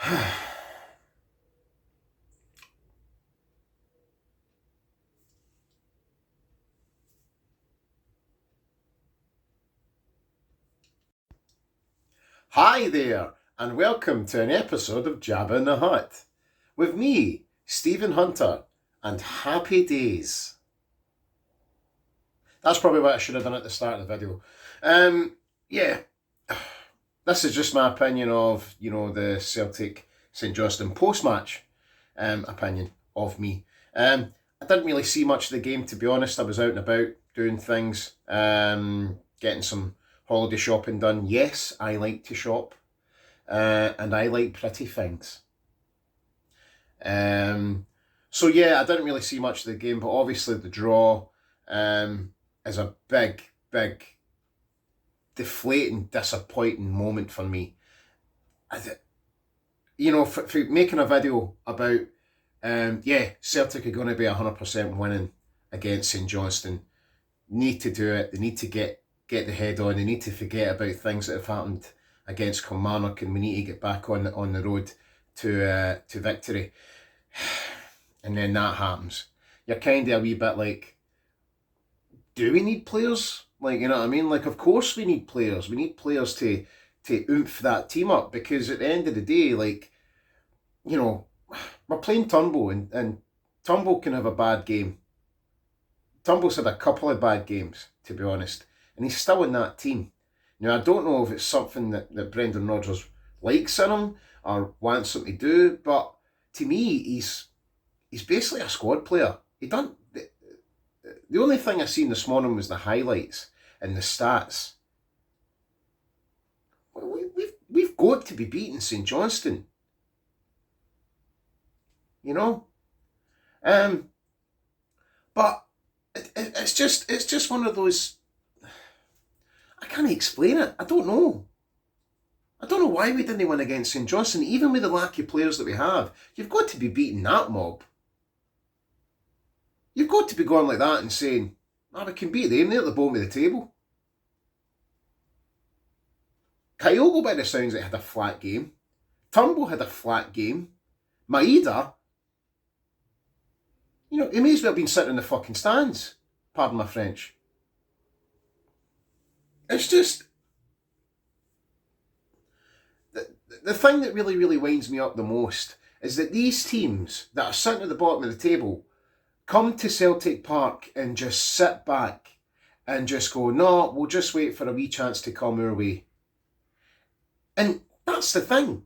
Hi there, and welcome to an episode of Jabba in the Hut with me, Stephen Hunter, and happy days. That's probably what I should have done at the start of the video. Yeah, this is just my opinion of, the Celtic St Johnston post-match opinion of me. I didn't really see much of the game, to be honest. I was out and about doing things, getting some holiday shopping done. Yes, I like to shop, and I like pretty things. So yeah, I didn't really see much of the game, but obviously the draw is a big, deflating, disappointing moment for me. For making a video about, Celtic are going to be 100% winning against St Johnston. Need to do it. They need to get the head on. They need to forget about things that have happened against Kilmarnock, and we need to get back on the road to victory. And then that happens. You're kind of a wee bit like, do we need players? Like, you know what I mean? Like, of course we need players. We need players to oomph that team up, because at the end of the day, like, we're playing Turnbull, and Turnbull can have a bad game. Turnbull's had a couple of bad games, to be honest, and he's still in that team. Now, I don't know if it's something that Brendan Rodgers likes in him or wants him to do, but to me, he's basically a squad player. The only thing I seen this morning was the highlights and the stats. We've got to be beating St Johnston. But it's just one of those. I can't explain it. I don't know why we didn't win against St Johnston, even with the lack of players that we have. You've got to be beating that mob. You've got to be going like that and saying, we can beat them, they're at the bottom of the table. Kyogo, by the sounds, had a flat game. Turnbull had a flat game. Maeda, he may as well have been sitting in the fucking stands. Pardon my French. It's just... The thing that really winds me up the most is that these teams that are sitting at the bottom of the table come to Celtic Park and just sit back and just go, no, we'll just wait for a wee chance to come our way. And that's the thing.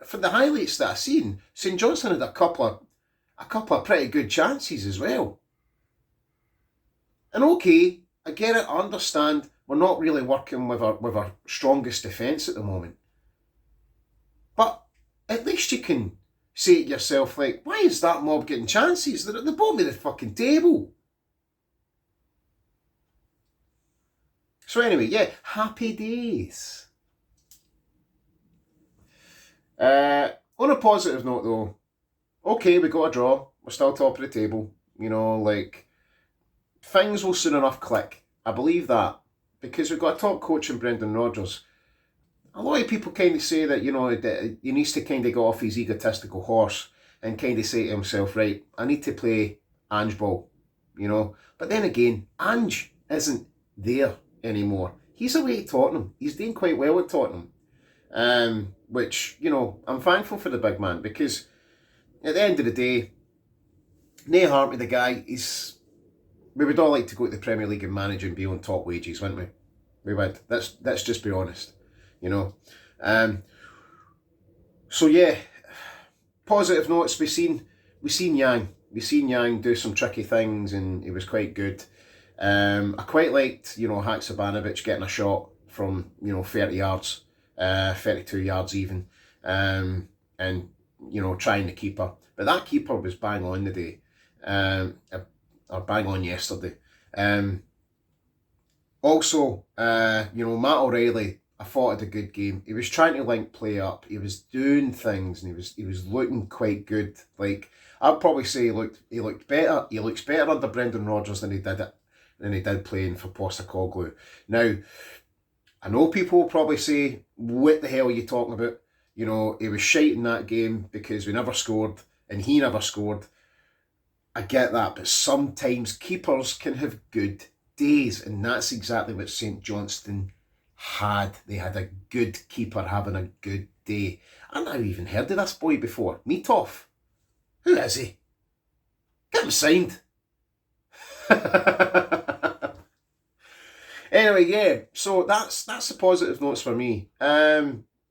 For the highlights that I've seen, St Johnston had a couple of pretty good chances as well. And okay, I get it, I understand we're not really working with our strongest defence at the moment. But at least you can say to yourself, like, why is that mob getting chances? They're at the bottom of the fucking table. So anyway, yeah, happy days. On a positive note though, okay, we got a draw. We're still top of the table. Things will soon enough click. I believe that. Because we've got a top coach in Brendan Rodgers. A lot of people kind of say that, he needs to kind of go off his egotistical horse and kind of say to himself, right, I need to play Ange ball, But then again, Ange isn't there anymore. He's away at Tottenham. He's doing quite well at Tottenham. Which, I'm thankful for the big man, because at the end of the day, no harm to the guy. We would all like to go to the Premier League and manage and be on top wages, wouldn't we? We would. Let's just be honest. So yeah, positive notes. We seen Yang do some tricky things, and he was quite good. I quite liked, Haksabanovic getting a shot from 30 yards, 32 yards even, and trying the keeper. But that keeper was bang on today, or bang on yesterday. Also, Matt O'Reilly, I thought had a good game. He was trying to link play up. He was doing things, and he was looking quite good. Like, I'd probably say he looked better. He looks better under Brendan Rodgers than he did playing for Postecoglou. Now, I know people will probably say, "What the hell are you talking about? You know, he was shite in that game because we never scored and he never scored. I get that, but sometimes keepers can have good days, and that's exactly what St Johnston had. They had a good keeper having a good day. I've never even heard of this boy before. Meetoff. Who is he? Get him signed. Anyway, yeah, so that's the positive notes for me.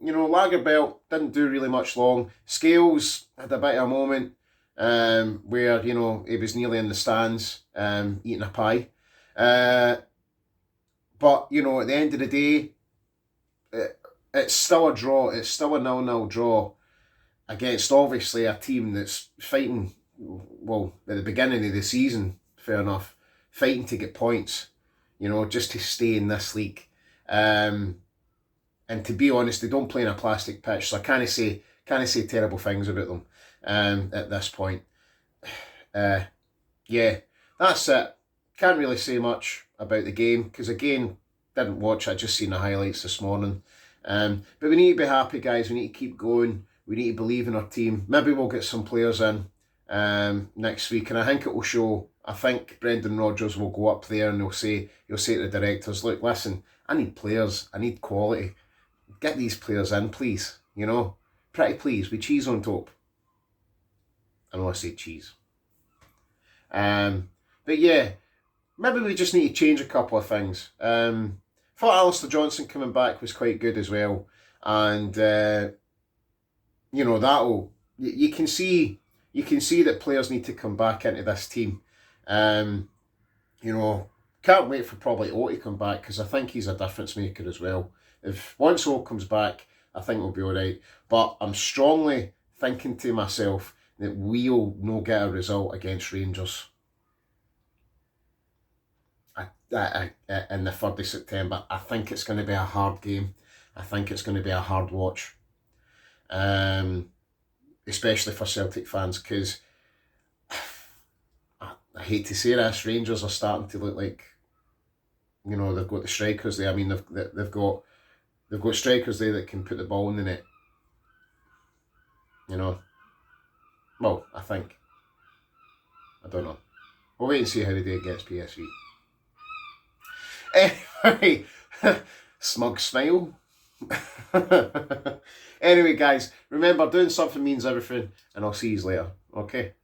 You know, Lagerbelt didn't do really much long. Scales had a bit of a moment where, you know, he was nearly in the stands eating a pie. But, you know, at the end of the day, it's still a draw. It's still a 0-0 draw against, obviously, a team that's fighting, well, at the beginning of the season, fair enough, fighting to get points, you know, just to stay in this league. And to be honest, they don't play in a plastic pitch, so I can't say terrible things about them at this point. Yeah, that's it. Can't really say much about the game because, again, didn't watch. I just seen the highlights this morning. But we need to be happy, guys. We need to keep going. We need to believe in our team. Maybe we'll get some players in next week, and I think it will show. I think Brendan Rodgers will go up there and he'll say to the directors, "Look, listen, I need players. I need quality. Get these players in, please. You know, pretty please, with cheese on top." I know I say cheese. But yeah, maybe we just need to change a couple of things. Thought Alistair Johnson coming back was quite good as well, and you know, that'll you can see that players need to come back into this team. You know, can't wait for probably O to come back because I think he's a difference maker as well. If once O comes back, I think we'll be alright. But I'm strongly thinking to myself that we'll no get a result against Rangers in the 3rd of September. I think it's going to be a hard game. I think it's going to be a hard watch. Especially for Celtic fans, because I hate to say this, Rangers are starting to look like, you know, they've got the strikers there. I mean, they've got strikers there that can put the ball in the net. You know, well, I think. I don't know. We'll wait and see how they do against PSV. Anyway, smug smile. Anyway, guys, remember, doing something means everything, and I'll see you later. Okay?